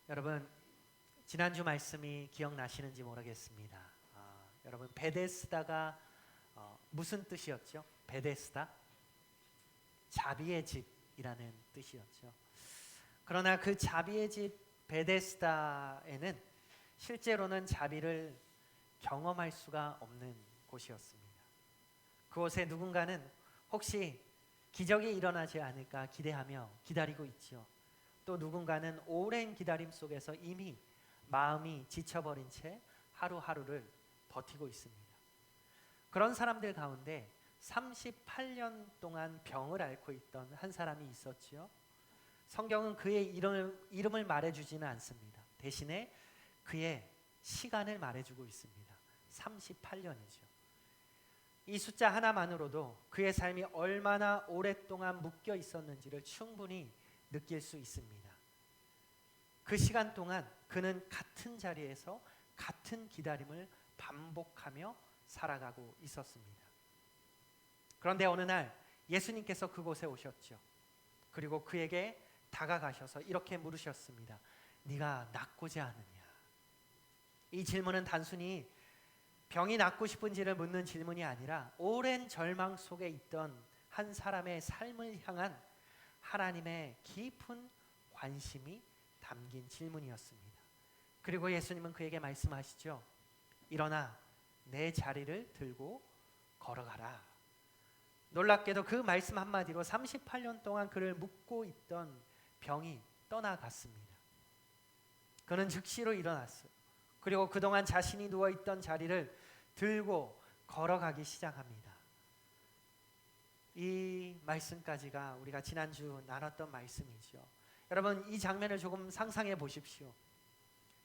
여러분, 지난주 말씀이 기억나시는지 모르겠습니다. 여러분, 베데스다가 무슨 뜻이었죠? 베데스다? 자비의 집이라는 뜻이었죠. 그러나 그 자비의 집 베데스다에는 실제로는 자비를 경험할 수가 없는 곳이었습니다. 그곳에 누군가는 혹시 기적이 일어나지 않을까 기대하며 기다리고 있죠. 또 누군가는 오랜 기다림 속에서 이미 마음이 지쳐버린 채 하루하루를 버티고 있습니다. 그런 사람들 가운데 38년 동안 병을 앓고 있던 한 사람이 있었지요. 성경은 그의 이름을 말해주지는 않습니다. 대신에 그의 시간을 말해주고 있습니다. 38년이죠. 이 숫자 하나만으로도 그의 삶이 얼마나 오랫동안 묶여 있었는지를 충분히 느낄 수 있습니다. 그 시간 동안 그는 같은 자리에서 같은 기다림을 반복하며 살아가고 있었습니다. 그런데 어느 날 예수님께서 그곳에 오셨죠. 그리고 그에게 다가가셔서 이렇게 물으셨습니다. 네가 낫고자 하느냐? 이 질문은 단순히 병이 낫고 싶은지를 묻는 질문이 아니라 오랜 절망 속에 있던 한 사람의 삶을 향한 하나님의 깊은 관심이 담긴 질문이었습니다. 그리고 예수님은 그에게 말씀하시죠. 일어나 내 자리를 들고 걸어가라. 놀랍게도 그 말씀 한마디로 38년 동안 그를 묶고 있던 병이 떠나갔습니다. 그는 즉시로 일어났어요. 그리고 그동안 자신이 누워있던 자리를 들고 걸어가기 시작합니다. 이 말씀까지가 우리가 지난주 나눴던 말씀이죠. 여러분, 이 장면을 조금 상상해 보십시오.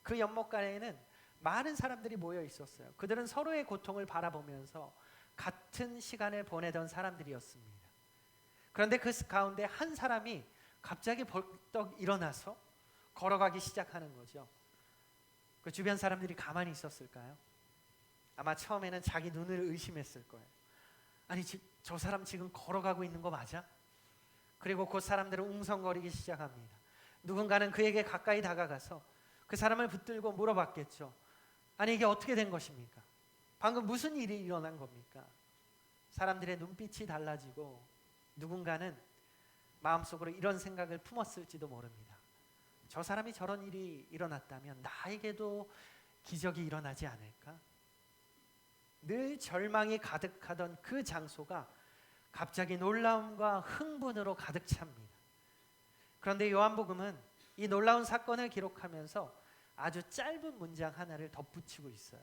그 연못가에는 많은 사람들이 모여 있었어요. 그들은 서로의 고통을 바라보면서 같은 시간을 보내던 사람들이었습니다. 그런데 그 가운데 한 사람이 갑자기 벌떡 일어나서 걸어가기 시작하는 거죠. 그 주변 사람들이 가만히 있었을까요? 아마 처음에는 자기 눈을 의심했을 거예요. 아니, 저 사람 지금 걸어가고 있는 거 맞아? 그리고 그 사람들은 웅성거리기 시작합니다. 누군가는 그에게 가까이 다가가서 그 사람을 붙들고 물어봤겠죠. 아니, 이게 어떻게 된 것입니까? 방금 무슨 일이 일어난 겁니까? 사람들의 눈빛이 달라지고 누군가는 마음속으로 이런 생각을 품었을지도 모릅니다. 저 사람이 저런 일이 일어났다면 나에게도 기적이 일어나지 않을까? 늘 절망이 가득하던 그 장소가 갑자기 놀라움과 흥분으로 가득 찹니다. 그런데 요한복음은 이 놀라운 사건을 기록하면서 아주 짧은 문장 하나를 덧붙이고 있어요.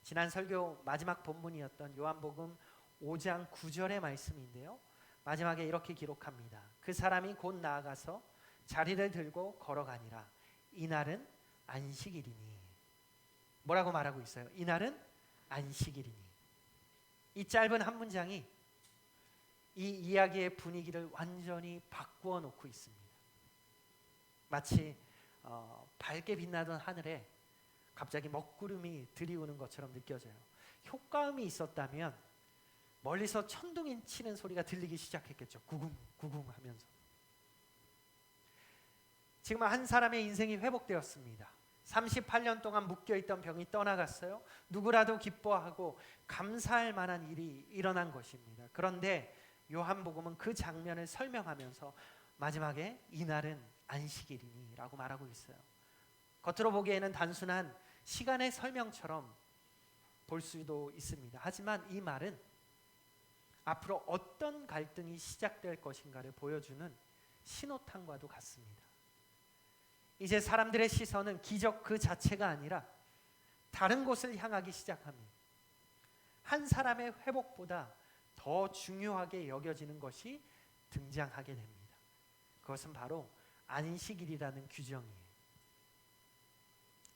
지난 설교 마지막 본문이었던 요한복음 5장 9절의 말씀인데요. 마지막에 이렇게 기록합니다. 그 사람이 곧 나아가서 자리를 들고 걸어가니라. 이날은 안식일이니. 뭐라고 말하고 있어요? 이날은 안식일이니. 이 짧은 한 문장이 이 이야기의 분위기를 완전히 바꾸어 놓고 있습니다. 마치 밝게 빛나던 하늘에 갑자기 먹구름이 들이오는 것처럼 느껴져요. 효과음이 있었다면 멀리서 천둥이 치는 소리가 들리기 시작했겠죠. 구궁 구궁 하면서. 지금 한 사람의 인생이 회복되었습니다. 38년 동안 묶여있던 병이 떠나갔어요. 누구라도 기뻐하고 감사할 만한 일이 일어난 것입니다. 그런데 요한복음은 그 장면을 설명하면서 마지막에 이날은 안식일이니 라고 말하고 있어요. 겉으로 보기에는 단순한 시간의 설명처럼 볼 수도 있습니다. 하지만 이 말은 앞으로 어떤 갈등이 시작될 것인가를 보여주는 신호탄과도 같습니다. 이제 사람들의 시선은 기적 그 자체가 아니라 다른 곳을 향하기 시작합니다. 한 사람의 회복보다 더 중요하게 여겨지는 것이 등장하게 됩니다. 그것은 바로 안식일이라는 규정이에요.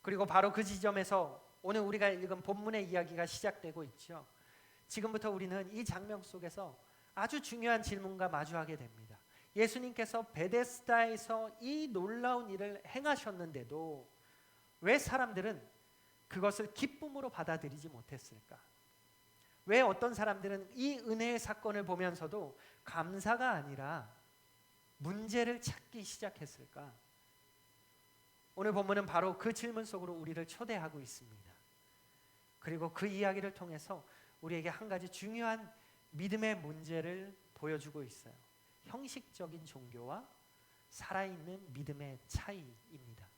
그리고 바로 그 지점에서 오늘 우리가 읽은 본문의 이야기가 시작되고 있죠. 지금부터 우리는 이 장면 속에서 아주 중요한 질문과 마주하게 됩니다. 예수님께서 베데스다에서 이 놀라운 일을 행하셨는데도 왜 사람들은 그것을 기쁨으로 받아들이지 못했을까? 왜 어떤 사람들은 이 은혜의 사건을 보면서도 감사가 아니라 문제를 찾기 시작했을까? 오늘 본문은 바로 그 질문 속으로 우리를 초대하고 있습니다. 그리고 그 이야기를 통해서 우리에게 한 가지 중요한 믿음의 문제를 보여주고 있어요. 형식적인 종교와 살아있는 믿음의 차이입니다.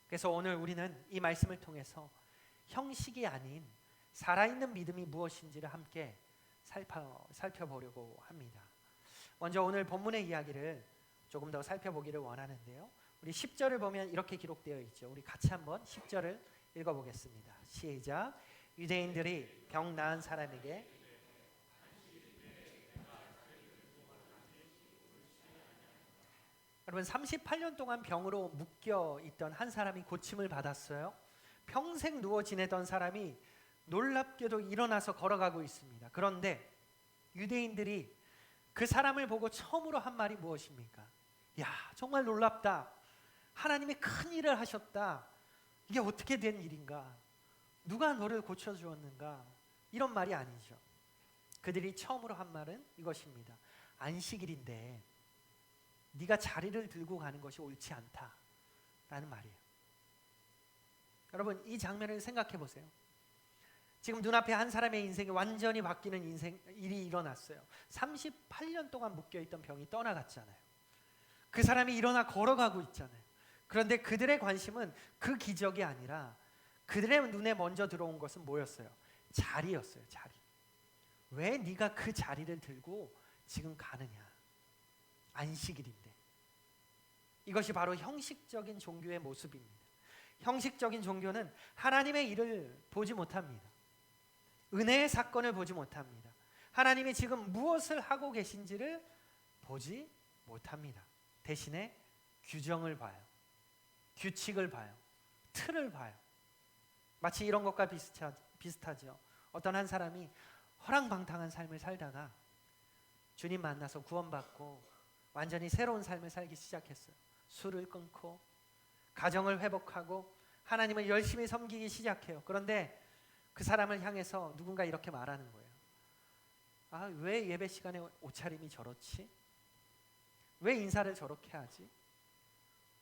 그래서 오늘 우리는 이 말씀을 통해서 형식이 아닌 살아있는 믿음이 무엇인지를 함께 살펴보려고 합니다. 먼저 오늘 본문의 이야기를 조금 더 살펴보기를 원하는데요. 우리 10절을 보면 이렇게 기록되어 있죠. 우리 같이 한번 10절을 읽어보겠습니다. 시작. 유대인들이 병 나은 사람에게 여러분 38년 동안 병으로 묶여 있던 한 사람이 고침을 받았어요. 평생 누워 지내던 사람이 놀랍게도 일어나서 걸어가고 있습니다. 그런데 유대인들이 그 사람을 보고 처음으로 한 말이 무엇입니까? 야, 정말 놀랍다. 하나님이 큰 일을 하셨다. 이게 어떻게 된 일인가? 누가 너를 고쳐주었는가? 이런 말이 아니죠. 그들이 처음으로 한 말은 이것입니다. 안식일인데 네가 자리를 들고 가는 것이 옳지 않다라는 말이에요. 여러분 이 장면을 생각해 보세요. 지금 눈앞에 한 사람의 인생이 완전히 바뀌는 일이 일어났어요. 38년 동안 묶여있던 병이 떠나갔잖아요. 그 사람이 일어나 걸어가고 있잖아요. 그런데 그들의 관심은 그 기적이 아니라 그들의 눈에 먼저 들어온 것은 뭐였어요? 자리였어요. 자리. 왜 네가 그 자리를 들고 지금 가느냐? 안식일인데. 이것이 바로 형식적인 종교의 모습입니다. 형식적인 종교는 하나님의 일을 보지 못합니다. 은혜의 사건을 보지 못합니다. 하나님이 지금 무엇을 하고 계신지를 보지 못합니다. 대신에 규정을 봐요. 규칙을 봐요. 틀을 봐요. 마치 이런 것과 비슷하죠. 어떤 한 사람이 허랑방탕한 삶을 살다가 주님 만나서 구원받고 완전히 새로운 삶을 살기 시작했어요. 술을 끊고 가정을 회복하고 하나님을 열심히 섬기기 시작해요. 그런데 그 사람을 향해서 누군가 이렇게 말하는 거예요. 아, 왜 예배 시간에 옷차림이 저렇지? 왜 인사를 저렇게 하지?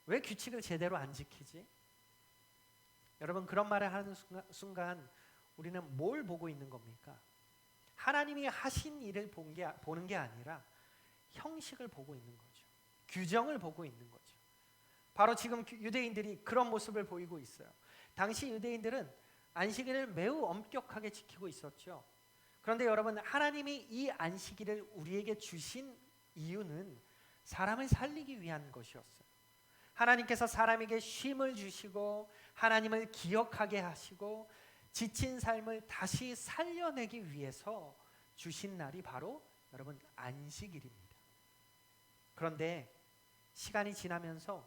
왜 규칙을 제대로 안 지키지? 여러분 그런 말을 하는 순간 우리는 뭘 보고 있는 겁니까? 하나님이 하신 일을 보는 게 아니라 형식을 보고 있는 거죠. 규정을 보고 있는 거죠. 바로 지금 유대인들이 그런 모습을 보이고 있어요. 당시 유대인들은 안식일을 매우 엄격하게 지키고 있었죠. 그런데 여러분 하나님이 이 안식일을 우리에게 주신 이유는 사람을 살리기 위한 것이었어요. 하나님께서 사람에게 쉼을 주시고 하나님을 기억하게 하시고 지친 삶을 다시 살려내기 위해서 주신 날이 바로 여러분 안식일입니다. 그런데 시간이 지나면서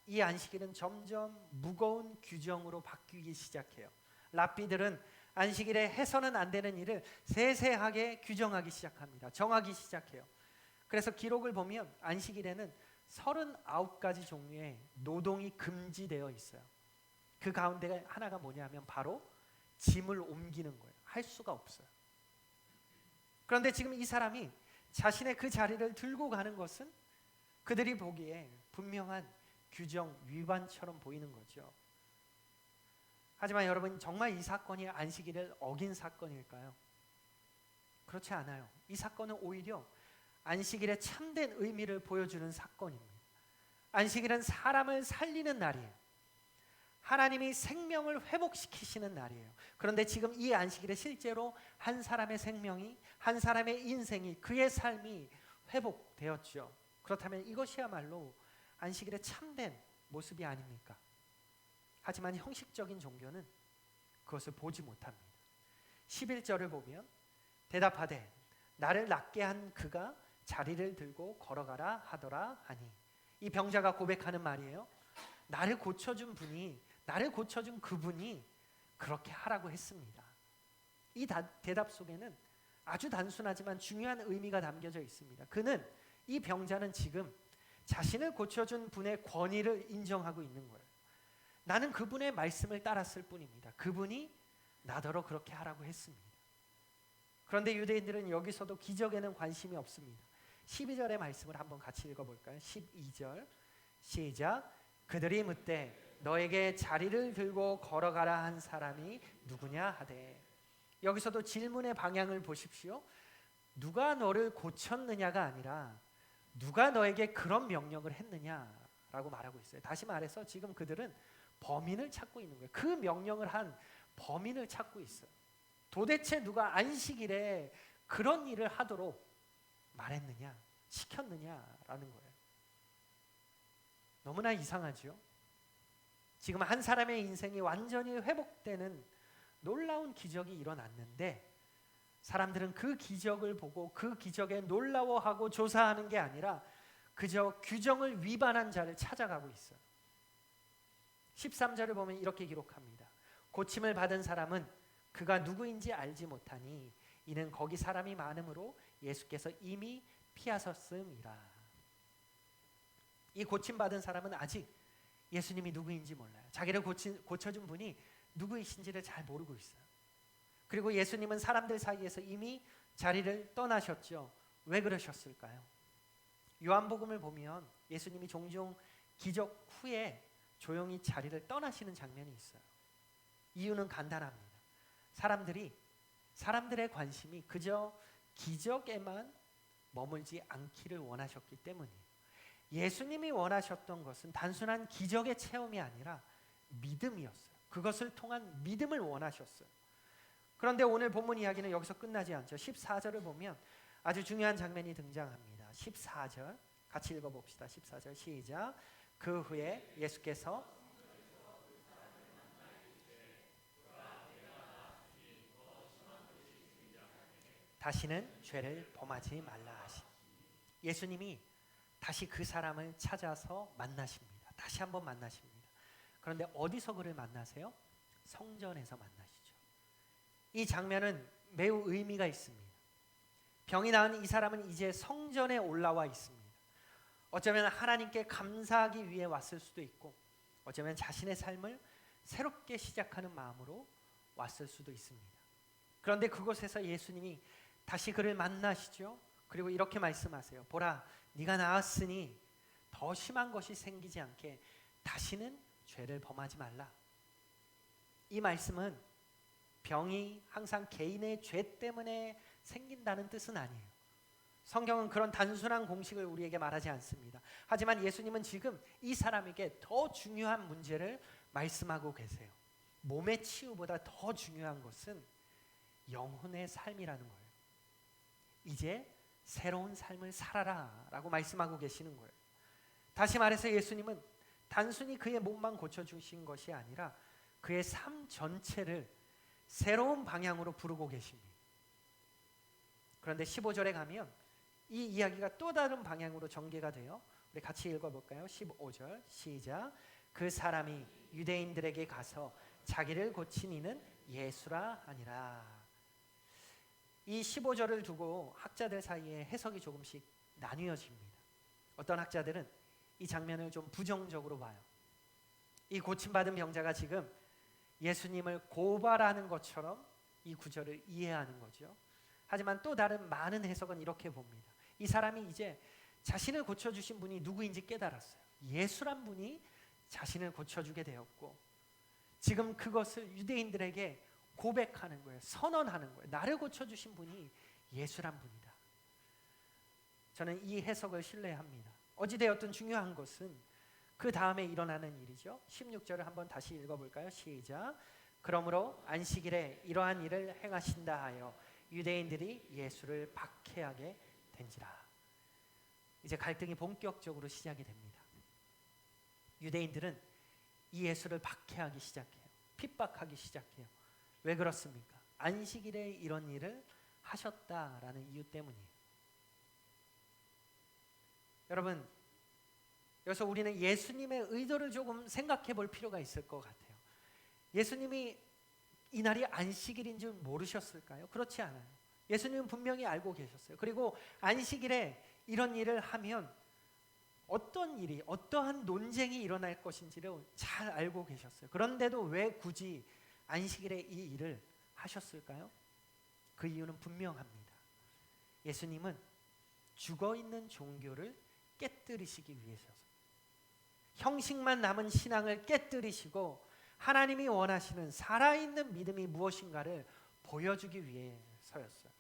이 안식일은 점점 무거운 규정으로 바뀌기 시작해요. 랍비들은 안식일에 해서는 안 되는 일을 세세하게 규정하기 시작합니다. 정하기 시작해요. 그래서 기록을 보면 안식일에는 39가지 종류의 노동이 금지되어 있어요. 그 가운데 하나가 뭐냐면 바로 짐을 옮기는 거예요. 할 수가 없어요. 그런데 지금 이 사람이 자신의 그 자리를 들고 가는 것은 그들이 보기에 분명한 규정 위반처럼 보이는 거죠. 하지만 여러분 정말 이 사건이 안식일을 어긴 사건일까요? 그렇지 않아요. 이 사건은 오히려 안식일의 참된 의미를 보여주는 사건입니다. 안식일은 사람을 살리는 날이에요. 하나님이 생명을 회복시키시는 날이에요. 그런데 지금 이 안식일에 실제로 한 사람의 생명이, 한 사람의 인생이, 그의 삶이 회복되었죠. 그렇다면 이것이야말로 안식일의 참된 모습이 아닙니까? 하지만 형식적인 종교는 그것을 보지 못합니다. 11절을 보면 대답하되 나를 낫게 한 그가 자리를 들고 걸어가라 하더라 하니, 이 병자가 고백하는 말이에요. 나를 고쳐준 분이, 나를 고쳐준 그분이 그렇게 하라고 했습니다. 이 대답 속에는 아주 단순하지만 중요한 의미가 담겨져 있습니다. 그는, 이 병자는 지금 자신을 고쳐준 분의 권위를 인정하고 있는 거예요. 나는 그분의 말씀을 따랐을 뿐입니다. 그분이 나더러 그렇게 하라고 했습니다. 그런데 유대인들은 여기서도 기적에는 관심이 없습니다. 12절의 말씀을 한번 같이 읽어볼까요? 12절 시작. 그들이 묻되 너에게 자리를 들고 걸어가라 한 사람이 누구냐 하되. 여기서도 질문의 방향을 보십시오. 누가 너를 고쳤느냐가 아니라 누가 너에게 그런 명령을 했느냐라고 말하고 있어요. 다시 말해서 지금 그들은 범인을 찾고 있는 거예요. 그 명령을 한 범인을 찾고 있어요. 도대체 누가 안식일에 그런 일을 하도록 말했느냐, 시켰느냐라는 거예요. 너무나 이상하죠. 지금 한 사람의 인생이 완전히 회복되는 놀라운 기적이 일어났는데 사람들은 그 기적을 보고 그 기적에 놀라워하고 조사하는 게 아니라 그저 규정을 위반한 자를 찾아가고 있어요. 13절을 보면 이렇게 기록합니다. 고침을 받은 사람은 그가 누구인지 알지 못하니 이는 거기 사람이 많음으로 예수께서 이미 피하셨음이라. 이 고침받은 사람은 아직 예수님이 누구인지 몰라요. 자기를 고쳐준 분이 누구이신지를 잘 모르고 있어요. 그리고 예수님은 사람들 사이에서 이미 자리를 떠나셨죠. 왜 그러셨을까요? 요한복음을 보면 예수님이 종종 기적 후에 조용히 자리를 떠나시는 장면이 있어요. 이유는 간단합니다. 사람들의 관심이 그저 기적에만 머물지 않기를 원하셨기 때문이에요. 예수님이 원하셨던 것은 단순한 기적의 체험이 아니라 믿음이었어요. 그것을 통한 믿음을 원하셨어요. 그런데 오늘 본문 이야기는 여기서 끝나지 않죠. 14절을 보면 아주 중요한 장면이 등장합니다. 14절 같이 읽어봅시다. 14절 시작. 그 후에 예수께서 다시는 죄를 범하지 말라 하시. 예수님이 다시 그 사람을 찾아서 만나십니다. 다시 한번 만나십니다. 그런데 어디서 그를 만나세요? 성전에서 만나시죠. 이 장면은 매우 의미가 있습니다. 병이 나은 이 사람은 이제 성전에 올라와 있습니다. 어쩌면 하나님께 감사하기 위해 왔을 수도 있고 어쩌면 자신의 삶을 새롭게 시작하는 마음으로 왔을 수도 있습니다. 그런데 그곳에서 예수님이 다시 그를 만나시죠. 그리고 이렇게 말씀하세요. 보라, 네가 나았으니 더 심한 것이 생기지 않게 다시는 죄를 범하지 말라. 이 말씀은 병이 항상 개인의 죄 때문에 생긴다는 뜻은 아니에요. 성경은 그런 단순한 공식을 우리에게 말하지 않습니다. 하지만 예수님은 지금 이 사람에게 더 중요한 문제를 말씀하고 계세요. 몸의 치유보다 더 중요한 것은 영혼의 삶이라는 거예요. 이제 새로운 삶을 살아라 라고 말씀하고 계시는 거예요. 다시 말해서 예수님은 단순히 그의 몸만 고쳐주신 것이 아니라 그의 삶 전체를 새로운 방향으로 부르고 계십니다. 그런데 15절에 가면 이 이야기가 또 다른 방향으로 전개가 돼요. 우리 같이 읽어볼까요? 15절 시작. 그 사람이 유대인들에게 가서 자기를 고친 이는 예수라 하니라. 이 15절을 두고 학자들 사이에 해석이 조금씩 나뉘어집니다. 어떤 학자들은 이 장면을 좀 부정적으로 봐요. 이 고침받은 병자가 지금 예수님을 고발하는 것처럼 이 구절을 이해하는 거죠. 하지만 또 다른 많은 해석은 이렇게 봅니다. 이 사람이 이제 자신을 고쳐주신 분이 누구인지 깨달았어요. 예수란 분이 자신을 고쳐주게 되었고 지금 그것을 유대인들에게 고백하는 거예요. 선언하는 거예요. 나를 고쳐주신 분이 예수란 분이다. 저는 이 해석을 신뢰합니다. 어찌되었든 중요한 것은 그 다음에 일어나는 일이죠. 16절을 한번 다시 읽어볼까요? 시작. 그러므로 안식일에 이러한 일을 행하신다 하여 유대인들이 예수를 박해하게 된지라. 이제 갈등이 본격적으로 시작이 됩니다. 유대인들은 이 예수를 박해하기 시작해요. 핍박하기 시작해요. 왜 그렇습니까? 안식일에 이런 일을 하셨다라는 이유 때문이에요. 여러분, 여기서 우리는 예수님의 의도를 조금 생각해 볼 필요가 있을 것 같아요. 예수님이 이 날이 안식일인 줄 모르셨을까요? 그렇지 않아요. 예수님은 분명히 알고 계셨어요. 그리고 안식일에 이런 일을 하면 어떤 일이, 어떠한 논쟁이 일어날 것인지를 잘 알고 계셨어요. 그런데도 왜 굳이 안식일에 이 일을 하셨을까요? 그 이유는 분명합니다. 예수님은 죽어있는 종교를 깨뜨리시기 위해서. 형식만 남은 신앙을 깨뜨리시고 하나님이 원하시는 살아있는 믿음이 무엇인가를 보여주기 위해서였어요.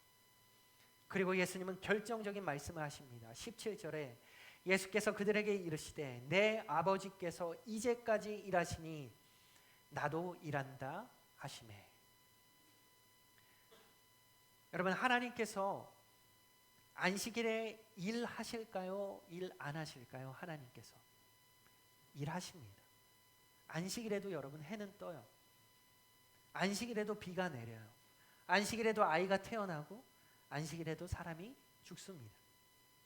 그리고 예수님은 결정적인 말씀을 하십니다. 17절에 예수께서 그들에게 이르시되 내 아버지께서 이제까지 일하시니 나도 일한다 하시매. 여러분, 하나님께서 안식일에 일하실까요? 일 안 하실까요? 하나님께서 일하십니다. 안식일에도 여러분 해는 떠요. 안식일에도 비가 내려요. 안식일에도 아이가 태어나고 안식일에도 사람이 죽습니다.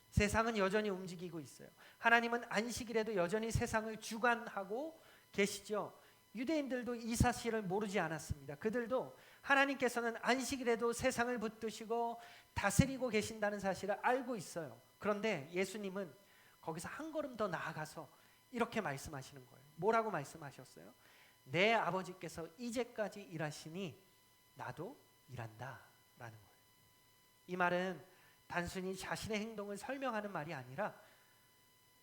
세상은 여전히 움직이고 있어요. 하나님은 안식일에도 여전히 세상을 주관하고 계시죠. 유대인들도 이 사실을 모르지 않았습니다. 그들도 하나님께서는 안식일에도 세상을 붙드시고 다스리고 계신다는 사실을 알고 있어요. 그런데 예수님은 거기서 한 걸음 더 나아가서 이렇게 말씀하시는 거예요. 뭐라고 말씀하셨어요? 내 아버지께서 이제까지 일하시니 나도 일한다 라는 거예요. 이 말은 단순히 자신의 행동을 설명하는 말이 아니라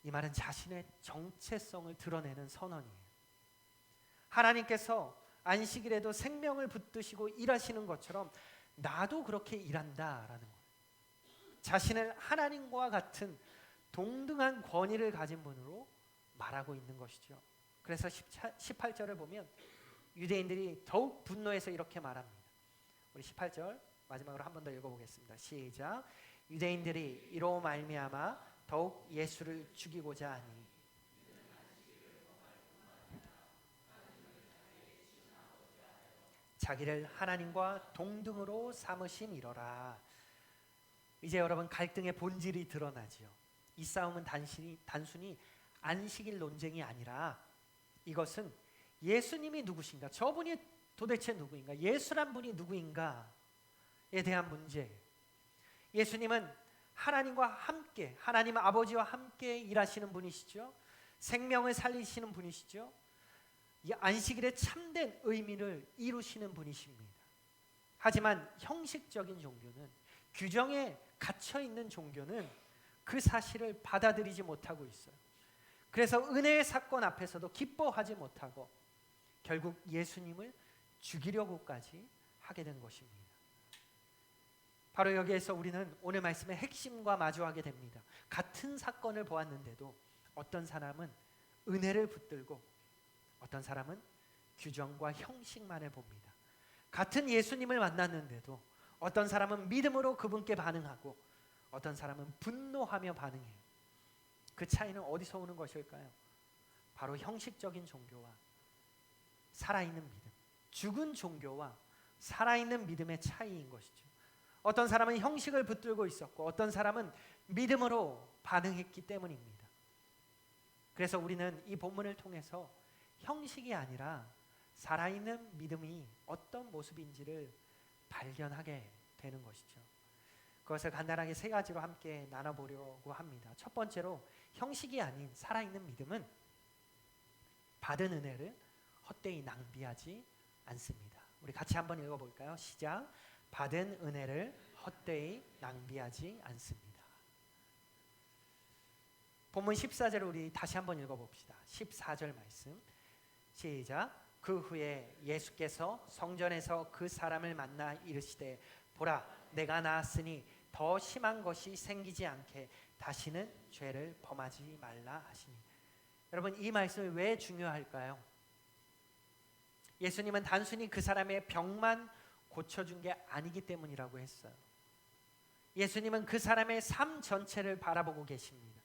이 말은 자신의 정체성을 드러내는 선언이에요. 하나님께서 안식일에도 생명을 붙드시고 일하시는 것처럼 나도 그렇게 일한다라는 거예요. 자신을 하나님과 같은 동등한 권위를 가진 분으로 말하고 있는 것이죠. 그래서 18절을 보면 유대인들이 더욱 분노해서 이렇게 말합니다. 우리 18절 마지막으로 한 번 더 읽어보겠습니다. 시작. 유대인들이 이로 말미암아 더욱 예수를 죽이고자 하니 자기를 하나님과 동등으로 삼으심이로라. 이제 여러분 갈등의 본질이 드러나지요. 이 싸움은 단순히 안식일 논쟁이 아니라 이것은 예수님이 누구신가, 저분이 도대체 누구인가, 예수란 분이 누구인가에 대한 문제예요. 예수님은 하나님과 함께, 하나님 아버지와 함께 일하시는 분이시죠. 생명을 살리시는 분이시죠. 이 안식일의 참된 의미를 이루시는 분이십니다. 하지만 형식적인 종교는, 규정에 갇혀 있는 종교는 그 사실을 받아들이지 못하고 있어요. 그래서 은혜의 사건 앞에서도 기뻐하지 못하고 결국 예수님을 죽이려고까지 하게 된 것입니다. 바로 여기에서 우리는 오늘 말씀의 핵심과 마주하게 됩니다. 같은 사건을 보았는데도 어떤 사람은 은혜를 붙들고 어떤 사람은 규정과 형식만을 봅니다. 같은 예수님을 만났는데도 어떤 사람은 믿음으로 그분께 반응하고 어떤 사람은 분노하며 반응해요. 그 차이는 어디서 오는 것일까요? 바로 형식적인 종교와 살아있는 믿음, 죽은 종교와 살아있는 믿음의 차이인 것이죠. 어떤 사람은 형식을 붙들고 있었고 어떤 사람은 믿음으로 반응했기 때문입니다. 그래서 우리는 이 본문을 통해서 형식이 아니라 살아있는 믿음이 어떤 모습인지를 발견하게 되는 것이죠. 그것을 간단하게 세 가지로 함께 나눠보려고 합니다. 첫 번째로 형식이 아닌 살아있는 믿음은 받은 은혜를 헛되이 낭비하지 않습니다. 우리 같이 한번 읽어볼까요? 시작. 받은 은혜를 헛되이 낭비하지 않습니다. 본문 14절을 우리 다시 한번 읽어봅시다. 14절 말씀 시작. 그 후에 예수께서 성전에서 그 사람을 만나 이르시되 보라 내가 나았으니 더 심한 것이 생기지 않게 다시는 죄를 범하지 말라 하시니. 여러분 이 말씀이 왜 중요할까요? 예수님은 단순히 그 사람의 병만 고쳐준 게 아니기 때문이라고 했어요. 예수님은 그 사람의 삶 전체를 바라보고 계십니다.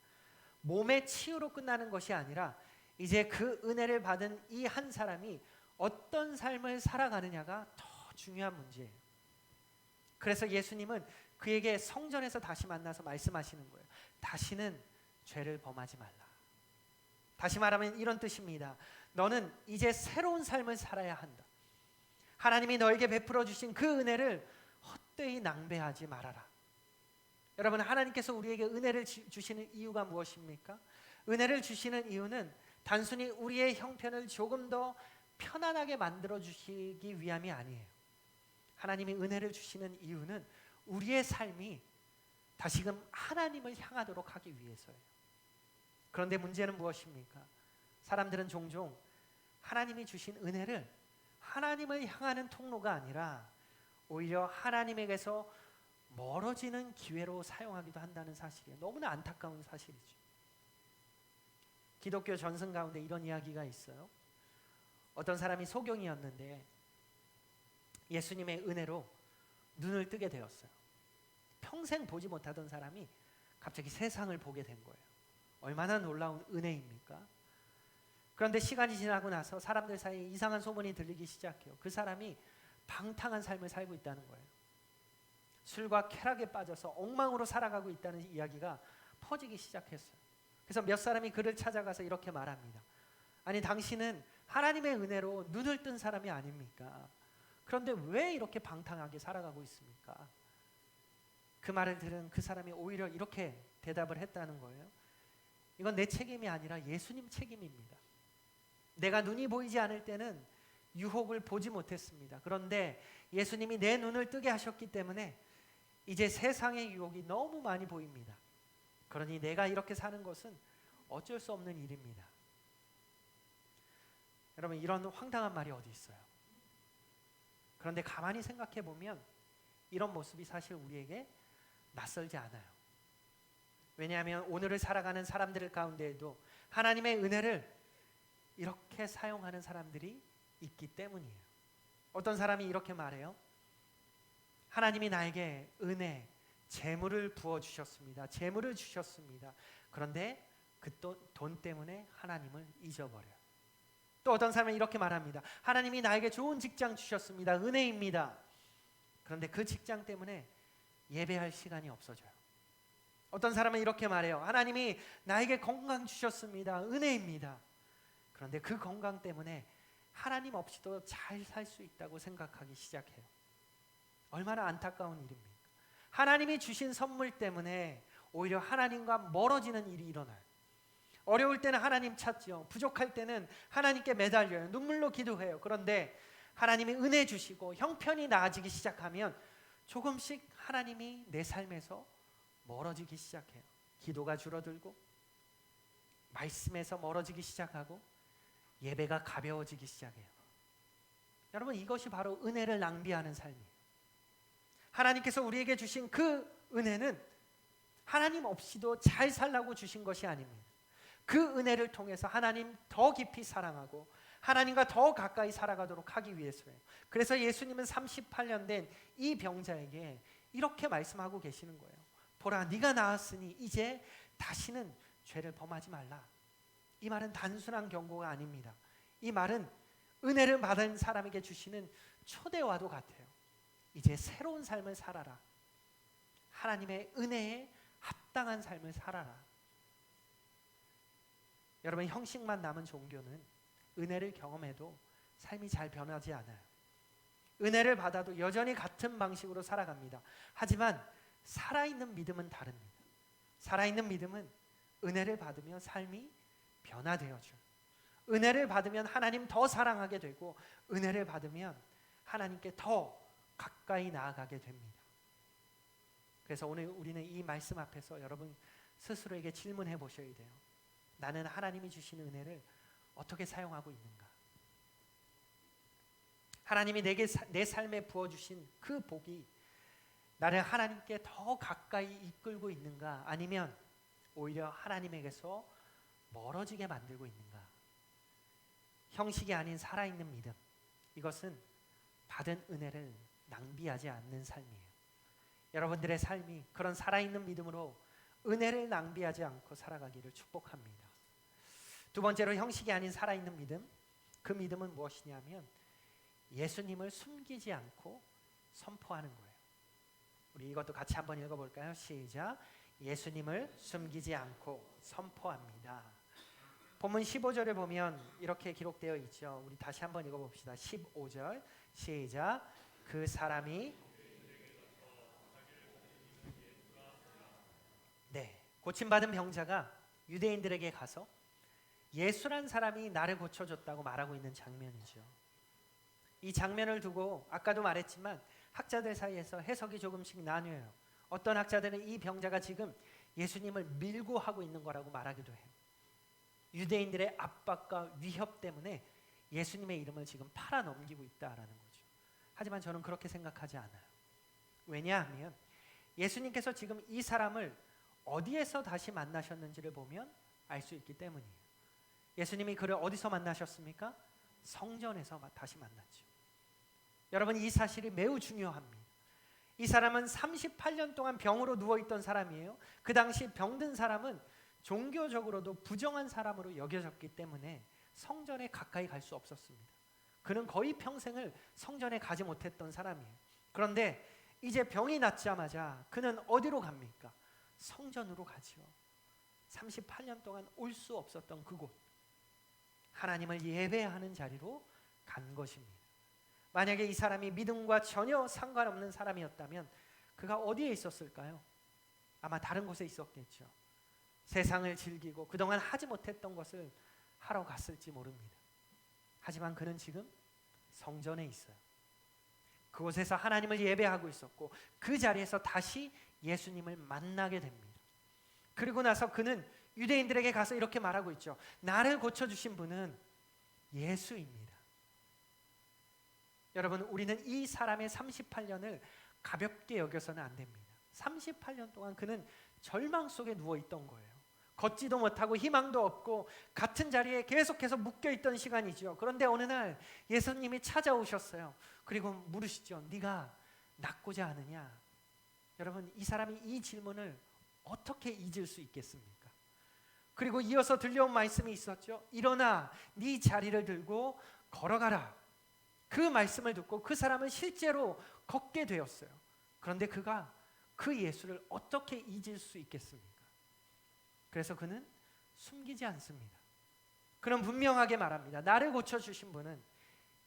몸의 치유로 끝나는 것이 아니라 이제 그 은혜를 받은 이 한 사람이 어떤 삶을 살아가느냐가 더 중요한 문제예요. 그래서 예수님은 그에게 성전에서 다시 만나서 말씀하시는 거예요. 다시는 죄를 범하지 말라. 다시 말하면 이런 뜻입니다. 너는 이제 새로운 삶을 살아야 한다. 하나님이 너에게 베풀어 주신 그 은혜를 헛되이 낭비하지 말아라. 여러분 하나님께서 우리에게 은혜를 주시는 이유가 무엇입니까? 은혜를 주시는 이유는 단순히 우리의 형편을 조금 더 편안하게 만들어 주시기 위함이 아니에요. 하나님이 은혜를 주시는 이유는 우리의 삶이 다시금 하나님을 향하도록 하기 위해서예요. 그런데 문제는 무엇입니까? 사람들은 종종 하나님이 주신 은혜를 하나님을 향하는 통로가 아니라 오히려 하나님에게서 멀어지는 기회로 사용하기도 한다는 사실이에요. 너무나 안타까운 사실이죠. 기독교 전승 가운데 이런 이야기가 있어요. 어떤 사람이 소경이었는데 예수님의 은혜로 눈을 뜨게 되었어요. 평생 보지 못하던 사람이 갑자기 세상을 보게 된 거예요. 얼마나 놀라운 은혜입니까? 그런데 시간이 지나고 나서 사람들 사이에 이상한 소문이 들리기 시작해요. 그 사람이 방탕한 삶을 살고 있다는 거예요. 술과 쾌락에 빠져서 엉망으로 살아가고 있다는 이야기가 퍼지기 시작했어요. 그래서 몇 사람이 그를 찾아가서 이렇게 말합니다. 아니, 당신은 하나님의 은혜로 눈을 뜬 사람이 아닙니까? 그런데 왜 이렇게 방탕하게 살아가고 있습니까? 그 말을 들은 그 사람이 오히려 이렇게 대답을 했다는 거예요. 이건 내 책임이 아니라 예수님 책임입니다. 내가 눈이 보이지 않을 때는 유혹을 보지 못했습니다. 그런데 예수님이 내 눈을 뜨게 하셨기 때문에 이제 세상의 유혹이 너무 많이 보입니다. 그러니 내가 이렇게 사는 것은 어쩔 수 없는 일입니다. 여러분, 이런 황당한 말이 어디 있어요? 그런데 가만히 생각해 보면 이런 모습이 사실 우리에게 낯설지 않아요. 왜냐하면 오늘을 살아가는 사람들 가운데에도 하나님의 은혜를 이렇게 사용하는 사람들이 있기 때문이에요. 어떤 사람이 이렇게 말해요. 하나님이 나에게 은혜, 재물을 부어주셨습니다. 재물을 주셨습니다. 그런데 그 돈 때문에 하나님을 잊어버려요. 또 어떤 사람은 이렇게 말합니다. 하나님이 나에게 좋은 직장 주셨습니다. 은혜입니다. 그런데 그 직장 때문에 예배할 시간이 없어져요. 어떤 사람은 이렇게 말해요. 하나님이 나에게 건강 주셨습니다. 은혜입니다. 그런데 그 건강 때문에 하나님 없이도 잘 살 수 있다고 생각하기 시작해요. 얼마나 안타까운 일입니까? 하나님이 주신 선물 때문에 오히려 하나님과 멀어지는 일이 일어나요. 어려울 때는 하나님 찾죠. 부족할 때는 하나님께 매달려요. 눈물로 기도해요. 그런데 하나님이 은혜 주시고 형편이 나아지기 시작하면 조금씩 하나님이 내 삶에서 멀어지기 시작해요. 기도가 줄어들고 말씀에서 멀어지기 시작하고 예배가 가벼워지기 시작해요. 여러분, 이것이 바로 은혜를 낭비하는 삶이에요. 하나님께서 우리에게 주신 그 은혜는 하나님 없이도 잘 살라고 주신 것이 아닙니다. 그 은혜를 통해서 하나님 더 깊이 사랑하고 하나님과 더 가까이 살아가도록 하기 위해서예요. 그래서 예수님은 38년 된 이 병자에게 이렇게 말씀하고 계시는 거예요. 보라, 네가 나았으니 이제 다시는 죄를 범하지 말라. 이 말은 단순한 경고가 아닙니다. 이 말은 은혜를 받은 사람에게 주시는 초대와도 같아요. 이제 새로운 삶을 살아라. 하나님의 은혜에 합당한 삶을 살아라. 여러분, 형식만 남은 종교는 은혜를 경험해도 삶이 잘 변하지 않아요. 은혜를 받아도 여전히 같은 방식으로 살아갑니다. 하지만 살아있는 믿음은 다릅니다. 살아있는 믿음은 은혜를 받으며 삶이 변화되어져. 은혜를 받으면 하나님 더 사랑하게 되고 은혜를 받으면 하나님께 더 가까이 나아가게 됩니다. 그래서 오늘 우리는 이 말씀 앞에서 여러분 스스로에게 질문해 보셔야 돼요. 나는 하나님이 주신 은혜를 어떻게 사용하고 있는가? 하나님이 내게 내 삶에 부어주신 그 복이 나를 하나님께 더 가까이 이끌고 있는가? 아니면 오히려 하나님에게서 멀어지게 만들고 있는가? 형식이 아닌 살아있는 믿음, 이것은 받은 은혜를 낭비하지 않는 삶이에요. 여러분들의 삶이 그런 살아있는 믿음으로 은혜를 낭비하지 않고 살아가기를 축복합니다. 두 번째로 형식이 아닌 살아있는 믿음, 그 믿음은 무엇이냐면 예수님을 숨기지 않고 선포하는 거예요. 우리 이것도 같이 한번 읽어볼까요? 시작. 예수님을 숨기지 않고 선포합니다. 본문 15절에 보면 이렇게 기록되어 있죠. 우리 다시 한번 읽어봅시다. 15절 시작. 그 사람이 고침받은 병자가 유대인들에게 가서 예수란 사람이 나를 고쳐줬다고 말하고 있는 장면이죠. 이 장면을 두고 아까도 말했지만 학자들 사이에서 해석이 조금씩 나뉘어요. 어떤 학자들은 이 병자가 지금 예수님을 밀고 하고 있는 거라고 말하기도 해요. 유대인들의 압박과 위협 때문에 예수님의 이름을 지금 팔아넘기고 있다라는 거죠. 하지만 저는 그렇게 생각하지 않아요. 왜냐하면 예수님께서 지금 이 사람을 어디에서 다시 만나셨는지를 보면 알 수 있기 때문이에요. 예수님이 그를 어디서 만나셨습니까? 성전에서 다시 만났죠. 여러분, 이 사실이 매우 중요합니다. 이 사람은 38년 동안 병으로 누워있던 사람이에요. 그 당시 병든 사람은 종교적으로도 부정한 사람으로 여겨졌기 때문에 성전에 가까이 갈 수 없었습니다. 그는 거의 평생을 성전에 가지 못했던 사람이에요. 그런데 이제 병이 낫자마자 그는 어디로 갑니까? 성전으로 가죠. 38년 동안 올 수 없었던 그곳, 하나님을 예배하는 자리로 간 것입니다. 만약에 이 사람이 믿음과 전혀 상관없는 사람이었다면 그가 어디에 있었을까요? 아마 다른 곳에 있었겠죠. 세상을 즐기고 그동안 하지 못했던 것을 하러 갔을지 모릅니다. 하지만 그는 지금 성전에 있어요. 그곳에서 하나님을 예배하고 있었고 그 자리에서 다시 예수님을 만나게 됩니다. 그리고 나서 그는 유대인들에게 가서 이렇게 말하고 있죠. 나를 고쳐주신 분은 예수입니다. 여러분, 우리는 이 사람의 38년을 가볍게 여겨서는 안 됩니다. 38년 동안 그는 절망 속에 누워있던 거예요. 걷지도 못하고 희망도 없고 같은 자리에 계속해서 묶여있던 시간이죠. 그런데 어느 날 예수님이 찾아오셨어요. 그리고 물으시죠. 네가 낫고자 하느냐? 여러분, 이 사람이 이 질문을 어떻게 잊을 수 있겠습니까? 그리고 이어서 들려온 말씀이 있었죠. 일어나 네 자리를 들고 걸어가라. 그 말씀을 듣고 그 사람은 실제로 걷게 되었어요. 그런데 그가 그 예수를 어떻게 잊을 수 있겠습니까? 그래서 그는 숨기지 않습니다. 그는 분명하게 말합니다. 나를 고쳐주신 분은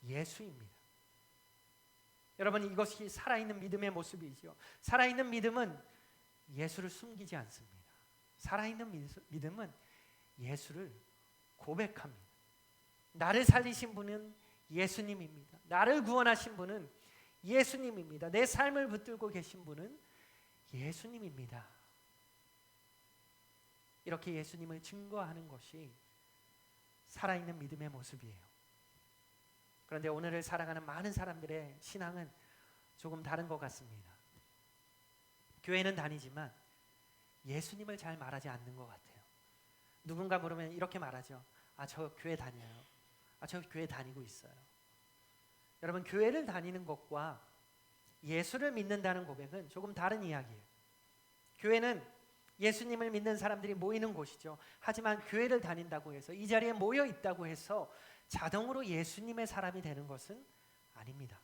예수입니다. 여러분, 이것이 살아있는 믿음의 모습이죠. 살아있는 믿음은 예수를 숨기지 않습니다. 살아있는 믿음은 예수를 고백합니다. 나를 살리신 분은 예수님입니다. 나를 구원하신 분은 예수님입니다. 내 삶을 붙들고 계신 분은 예수님입니다. 이렇게 예수님을 증거하는 것이 살아있는 믿음의 모습이에요. 그런데 오늘을 살아가는 많은 사람들의 신앙은 조금 다른 것 같습니다. 교회는 다니지만 예수님을 잘 말하지 않는 것 같아요. 누군가 물으면 이렇게 말하죠. 아, 저 교회 다녀요. 아, 저 교회 다니고 있어요. 여러분, 교회를 다니는 것과 예수를 믿는다는 고백은 조금 다른 이야기예요. 교회는 예수님을 믿는 사람들이 모이는 곳이죠. 하지만 교회를 다닌다고 해서 이 자리에 모여 있다고 해서 자동으로 예수님의 사람이 되는 것은 아닙니다.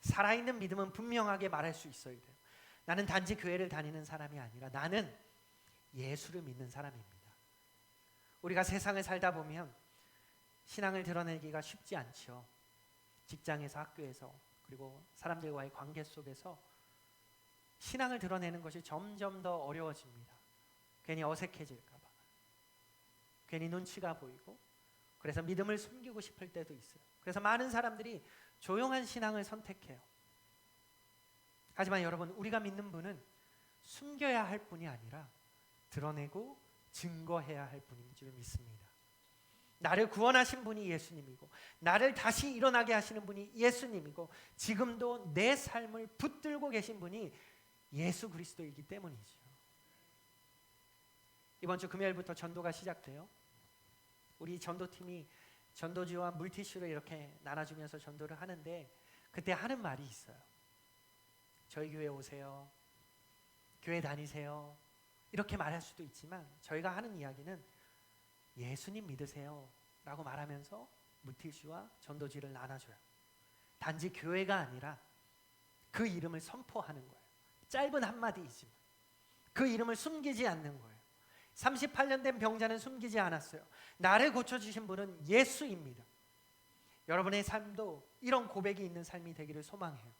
살아있는 믿음은 분명하게 말할 수 있어야 돼요. 나는 단지 교회를 다니는 사람이 아니라 나는 예수를 믿는 사람입니다. 우리가 세상을 살다 보면 신앙을 드러내기가 쉽지 않죠. 직장에서, 학교에서, 그리고 사람들과의 관계 속에서 신앙을 드러내는 것이 점점 더 어려워집니다. 괜히 어색해질까 봐. 괜히 눈치가 보이고 그래서 믿음을 숨기고 싶을 때도 있어요. 그래서 많은 사람들이 조용한 신앙을 선택해요. 하지만 여러분, 우리가 믿는 분은 숨겨야 할 분이 아니라 드러내고 증거해야 할 분인 줄 믿습니다. 나를 구원하신 분이 예수님이고 나를 다시 일어나게 하시는 분이 예수님이고 지금도 내 삶을 붙들고 계신 분이 예수 그리스도이기 때문이죠. 이번 주 금요일부터 전도가 시작돼요. 우리 전도팀이 전도지와 물티슈를 이렇게 나눠주면서 전도를 하는데 그때 하는 말이 있어요. 저희 교회 오세요. 교회 다니세요. 이렇게 말할 수도 있지만 저희가 하는 이야기는 예수님 믿으세요 라고 말하면서 물티슈와 전도지를 나눠줘요. 단지 교회가 아니라 그 이름을 선포하는 거예요. 짧은 한마디이지만 그 이름을 숨기지 않는 거예요. 38년 된 병자는 숨기지 않았어요. 나를 고쳐주신 분은 예수입니다. 여러분의 삶도 이런 고백이 있는 삶이 되기를 소망해요.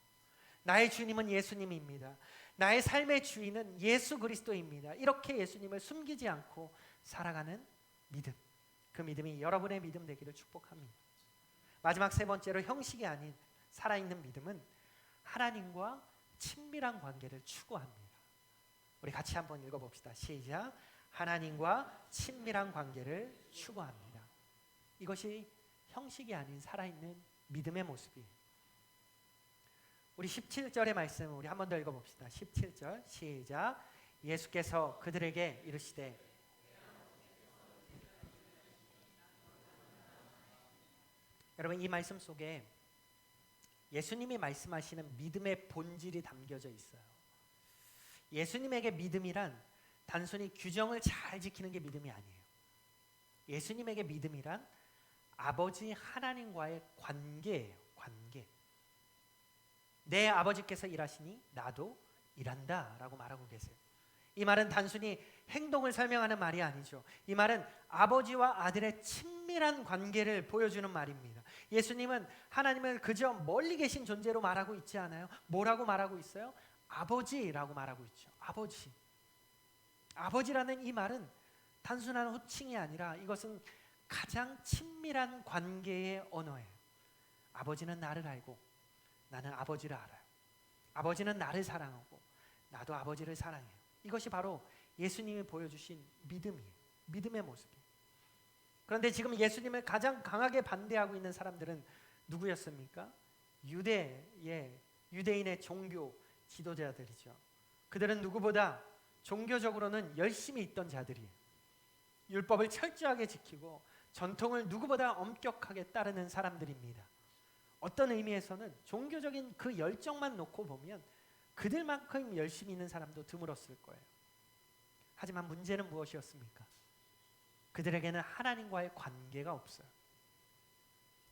나의 주님은 예수님입니다. 나의 삶의 주인은 예수 그리스도입니다. 이렇게 예수님을 숨기지 않고 살아가는 믿음, 그 믿음이 여러분의 믿음 되기를 축복합니다. 마지막 세 번째로 형식이 아닌 살아있는 믿음은 하나님과 친밀한 관계를 추구합니다. 우리 같이 한번 읽어봅시다. 시작. 하나님과 친밀한 관계를 추구합니다. 이것이 형식이 아닌 살아있는 믿음의 모습이에요. 우리 17절의 말씀 우리 한 번 더 읽어봅시다. 17절 시작. 예수께서 그들에게 이르시되 여러분 이 말씀 속에 예수님이 말씀하시는 믿음의 본질이 담겨져 있어요. 예수님에게 믿음이란 단순히 규정을 잘 지키는 게 믿음이 아니에요. 예수님에게 믿음이란 아버지 하나님과의 관계예요. 관계. 내 아버지께서 일하시니 나도 일한다 라고 말하고 계세요. 이 말은 단순히 행동을 설명하는 말이 아니죠. 이 말은 아버지와 아들의 친밀한 관계를 보여주는 말입니다. 예수님은 하나님을 그저 멀리 계신 존재로 말하고 있지 않아요. 뭐라고 말하고 있어요? 아버지라고 말하고 있죠. 아버지. 아버지라는 이 말은 단순한 호칭이 아니라 이것은 가장 친밀한 관계의 언어예요. 아버지는 나를 알고 나는 아버지를 알아요. 아버지는 나를 사랑하고 나도 아버지를 사랑해요. 이것이 바로 예수님이 보여주신 믿음이에요. 믿음의 모습이에요. 그런데 지금 예수님을 가장 강하게 반대하고 있는 사람들은 누구였습니까? 유대인의 종교 지도자들이죠. 그들은 누구보다 종교적으로는 열심히 있던 자들이에요. 율법을 철저하게 지키고 전통을 누구보다 엄격하게 따르는 사람들입니다. 어떤 의미에서는 종교적인 그 열정만 놓고 보면 그들만큼 열심히 있는 사람도 드물었을 거예요. 하지만 문제는 무엇이었습니까? 그들에게는 하나님과의 관계가 없어요.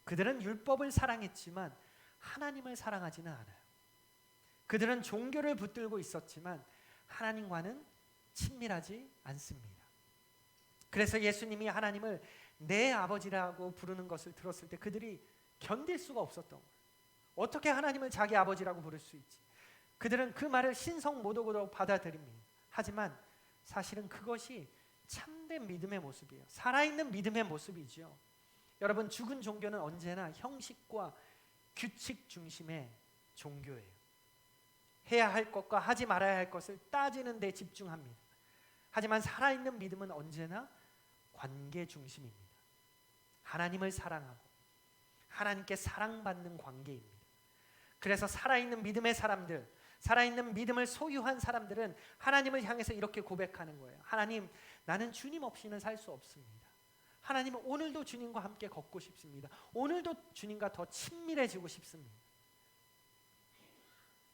그들은 율법을 사랑했지만 하나님을 사랑하지는 않아요. 그들은 종교를 붙들고 있었지만 하나님과는 친밀하지 않습니다. 그래서 예수님이 하나님을 내 아버지라고 부르는 것을 들었을 때 그들이 견딜 수가 없었던 거예요. 어떻게 하나님을 자기 아버지라고 부를 수 있지? 그들은 그 말을 신성모독으로 받아들입니다. 하지만 사실은 그것이 참된 믿음의 모습이에요. 살아있는 믿음의 모습이죠. 여러분, 죽은 종교는 언제나 형식과 규칙 중심의 종교예요. 해야 할 것과 하지 말아야 할 것을 따지는 데 집중합니다. 하지만 살아있는 믿음은 언제나 관계 중심입니다. 하나님을 사랑하고 하나님께 사랑받는 관계입니다. 그래서 살아있는 믿음의 사람들, 살아있는 믿음을 소유한 사람들은 하나님을 향해서 이렇게 고백하는 거예요. 하나님, 나는 주님 없이는 살 수 없습니다. 하나님, 오늘도 주님과 함께 걷고 싶습니다. 오늘도 주님과 더 친밀해지고 싶습니다.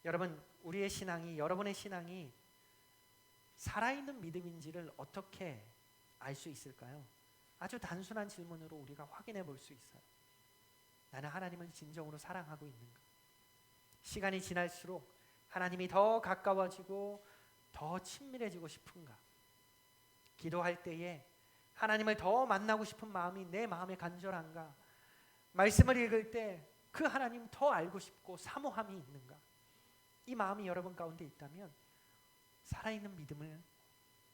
여러분, 우리의 신앙이, 여러분의 신앙이 살아있는 믿음인지를 어떻게 알 수 있을까요? 아주 단순한 질문으로 우리가 확인해 볼 수 있어요. 나는 하나님을 진정으로 사랑하고 있는가? 시간이 지날수록 하나님이 더 가까워지고 더 친밀해지고 싶은가? 기도할 때에 하나님을 더 만나고 싶은 마음이 내 마음에 간절한가? 말씀을 읽을 때 그 하나님 더 알고 싶고 사모함이 있는가? 이 마음이 여러분 가운데 있다면 살아있는 믿음을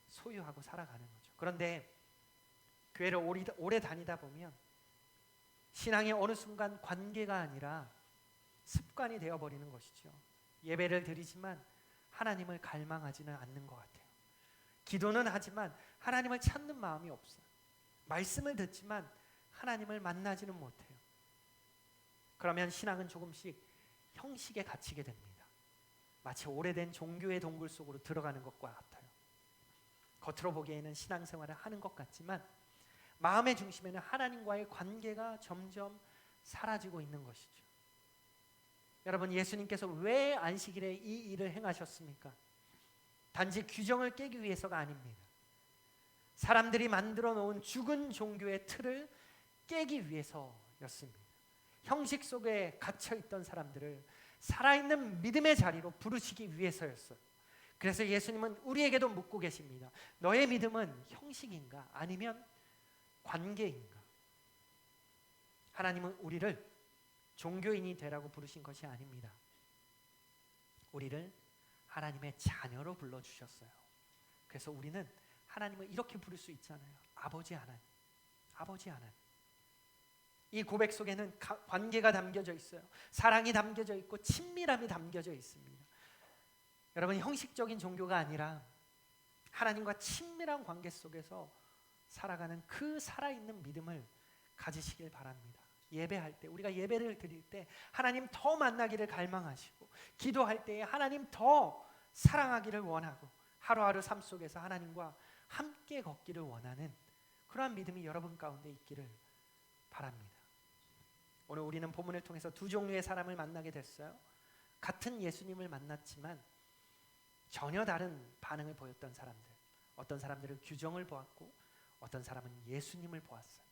소유하고 살아가는 거죠. 그런데 교회를 오래 다니다 보면 신앙의 어느 순간 관계가 아니라 습관이 되어버리는 것이죠. 예배를 드리지만 하나님을 갈망하지는 않는 것 같아요. 기도는 하지만 하나님을 찾는 마음이 없어요. 말씀을 듣지만 하나님을 만나지는 못해요. 그러면 신앙은 조금씩 형식에 갇히게 됩니다. 마치 오래된 종교의 동굴 속으로 들어가는 것과 같아요. 겉으로 보기에는 신앙생활을 하는 것 같지만 마음의 중심에는 하나님과의 관계가 점점 사라지고 있는 것이죠. 여러분, 예수님께서 왜 안식일에 이 일을 행하셨습니까? 단지 규정을 깨기 위해서가 아닙니다. 사람들이 만들어 놓은 죽은 종교의 틀을 깨기 위해서였습니다. 형식 속에 갇혀 있던 사람들을 살아있는 믿음의 자리로 부르시기 위해서였어요. 그래서 예수님은 우리에게도 묻고 계십니다. 너의 믿음은 형식인가? 아니면 관계인가? 하나님은 우리를 종교인이 되라고 부르신 것이 아닙니다. 우리를 하나님의 자녀로 불러주셨어요. 그래서 우리는 하나님을 이렇게 부를 수 있잖아요. 아버지 하나님, 아버지 하나님. 이 고백 속에는 관계가 담겨져 있어요. 사랑이 담겨져 있고 친밀함이 담겨져 있습니다. 여러분, 형식적인 종교가 아니라 하나님과 친밀한 관계 속에서 살아가는 그 살아있는 믿음을 가지시길 바랍니다. 예배할 때, 우리가 예배를 드릴 때 하나님 더 만나기를 갈망하시고, 기도할 때에 하나님 더 사랑하기를 원하고, 하루하루 삶 속에서 하나님과 함께 걷기를 원하는 그러한 믿음이 여러분 가운데 있기를 바랍니다. 오늘 우리는 본문을 통해서 두 종류의 사람을 만나게 됐어요. 같은 예수님을 만났지만 전혀 다른 반응을 보였던 사람들. 어떤 사람들은 규정을 보았고, 어떤 사람은 예수님을 보았어요.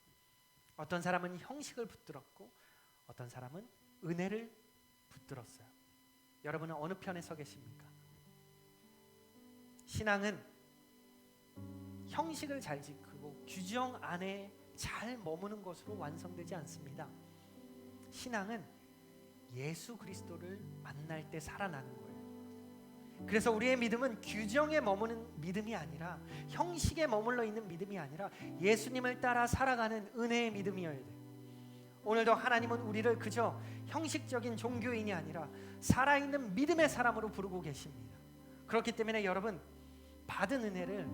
어떤 사람은 형식을 붙들었고, 어떤 사람은 은혜를 붙들었어요. 여러분은 어느 편에 서 계십니까? 신앙은 형식을 잘 지키고 규정 안에 잘 머무는 것으로 완성되지 않습니다. 신앙은 예수 그리스도를 만날 때 살아나는 거예요. 그래서 우리의 믿음은 규정에 머무는 믿음이 아니라, 형식에 머물러 있는 믿음이 아니라 예수님을 따라 살아가는 은혜의 믿음이어야 돼요. 오늘도 하나님은 우리를 그저 형식적인 종교인이 아니라 살아있는 믿음의 사람으로 부르고 계십니다. 그렇기 때문에 여러분, 받은 은혜를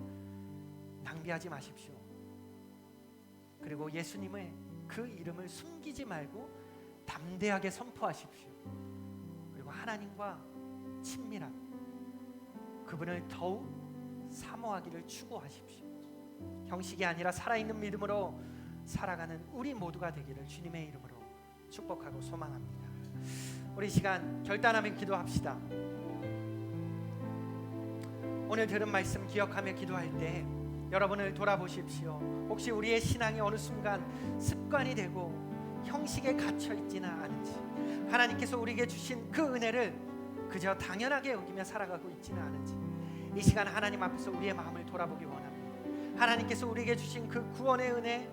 낭비하지 마십시오. 그리고 예수님의 그 이름을 숨기지 말고 담대하게 선포하십시오. 그리고 하나님과 친밀한, 그분을 더욱 사모하기를 추구하십시오. 형식이 아니라 살아있는 믿음으로 살아가는 우리 모두가 되기를 주님의 이름으로 축복하고 소망합니다. 우리 시간 결단하며 기도합시다. 오늘 들은 말씀 기억하며 기도할 때 여러분을 돌아보십시오. 혹시 우리의 신앙이 어느 순간 습관이 되고 형식에 갇혀 있지는 않은지, 하나님께서 우리에게 주신 그 은혜를 그저 당연하게 여기며 살아가고 있지는 않은지, 이 시간 하나님 앞에서 우리의 마음을 돌아보기 원합니다. 하나님께서 우리에게 주신 그 구원의 은혜,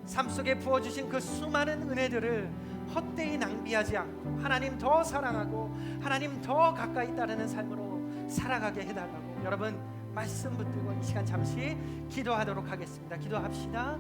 삶 속에 부어주신 그 수많은 은혜들을 헛되이 낭비하지 않고 하나님 더 사랑하고 하나님 더 가까이 따르는 삶으로 살아가게 해달라고, 여러분 말씀 붙들고 이 시간 잠시 기도하도록 하겠습니다. 기도합시다.